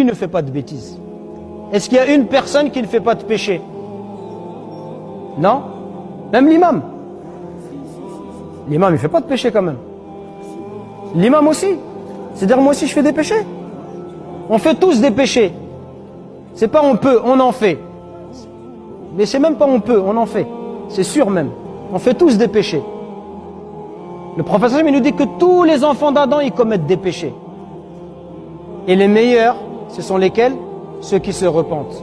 ne fait pas de bêtises? Est-ce qu'il y a une personne qui ne fait pas de péché? Non? Même l'imam. L'imam, il ne fait pas de péché quand même. L'imam aussi. C'est-à-dire, moi aussi, je fais des péchés. On fait tous des péchés. C'est pas on peut, on en fait. Mais c'est même pas on peut, on en fait. C'est sûr même. On fait tous des péchés. Le prophète il nous dit que tous les enfants d'Adam, ils commettent des péchés. Et les meilleurs, ce sont lesquels? Ceux qui se repentent.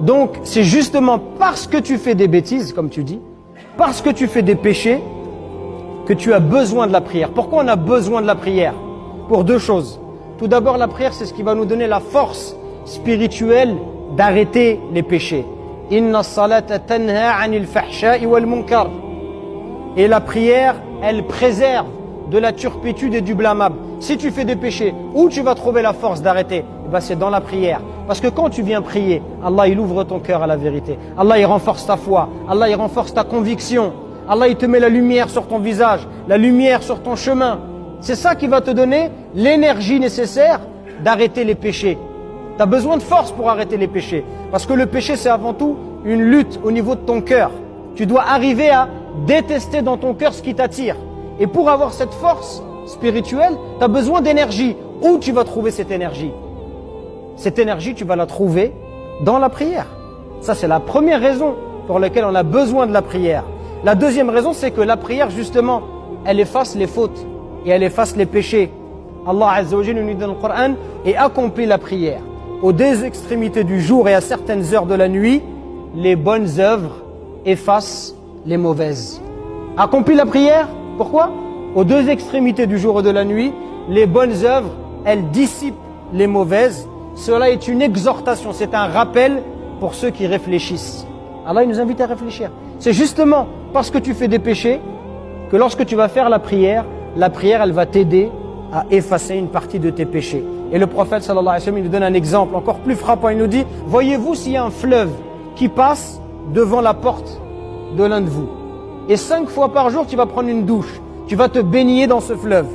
Donc, c'est justement parce que tu fais des bêtises, comme tu dis, parce que tu fais des péchés, que tu as besoin de la prière. Pourquoi on a besoin de la prière? Pour deux choses. Tout d'abord, la prière, c'est ce qui va nous donner la force spirituelle d'arrêter les péchés. Inna salata tanha anil fahsha'i wal munkar. Et la prière, elle préserve de la turpitude et du blâmable. Si tu fais des péchés, où tu vas trouver la force d'arrêter? C'est dans la prière. Parce que quand tu viens prier, Allah il ouvre ton cœur à la vérité. Allah il renforce ta foi. Allah il renforce ta conviction. Allah il te met la lumière sur ton visage, la lumière sur ton chemin. C'est ça qui va te donner l'énergie nécessaire d'arrêter les péchés. Tu as besoin de force pour arrêter les péchés. Parce que le péché, c'est avant tout une lutte au niveau de ton cœur. Tu dois arriver à détester dans ton cœur ce qui t'attire. Et pour avoir cette force spirituelle, tu as besoin d'énergie. Où tu vas trouver cette énergie? Cette énergie, tu vas la trouver dans la prière. Ça, c'est la première raison pour laquelle on a besoin de la prière. La deuxième raison, c'est que la prière, justement, elle efface les fautes et elle efface les péchés. Allah Azza wa Jalla nous dit dans le Coran et accomplit la prière. Aux deux extrémités du jour et à certaines heures de la nuit, les bonnes œuvres effacent les mauvaises. Accomplit la prière, pourquoi? Aux deux extrémités du jour et de la nuit, les bonnes œuvres, elles dissipent les mauvaises. Cela est une exhortation, c'est un rappel pour ceux qui réfléchissent. Allah il nous invite à réfléchir. C'est justement parce que tu fais des péchés que lorsque tu vas faire la prière elle va t'aider à effacer une partie de tes péchés. Et le prophète sallallahu alayhi wa sallam, il nous donne un exemple encore plus frappant. Il nous dit, voyez-vous s'il y a un fleuve qui passe devant la porte de l'un de vous. Et 5 fois par jour, tu vas prendre une douche. Tu vas te baigner dans ce fleuve.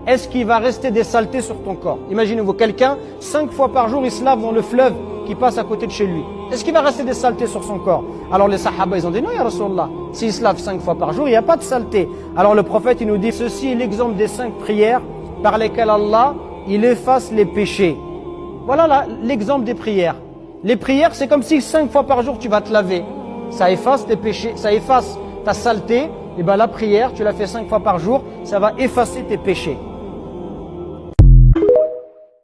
Est-ce qu'il va rester des saletés sur ton corps? Imaginez-vous, quelqu'un, 5 fois par jour, il se lave dans le fleuve qui passe à côté de chez lui. Est-ce qu'il va rester des saletés sur son corps? Alors les sahaba, ils ont dit, non, ya Rasulallah, s'il se lave 5 fois par jour, il n'y a pas de saleté. Alors le prophète, il nous dit, ceci est l'exemple des 5 prières par lesquelles Allah, il efface les péchés. Voilà l'exemple des prières. Les prières, c'est comme si 5 fois par jour, tu vas te laver. Ça efface tes péchés, ça efface ta saleté. Et la prière, tu la fais 5 fois par jour, ça va effacer tes péchés.